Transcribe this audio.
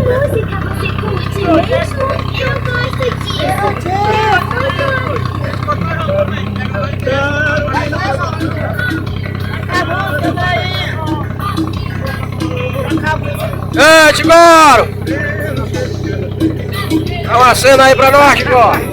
música você curte mesmo? Eu gosto disso. Ei, Tigoro! Dá uma cena aí pra nós, Tigoro!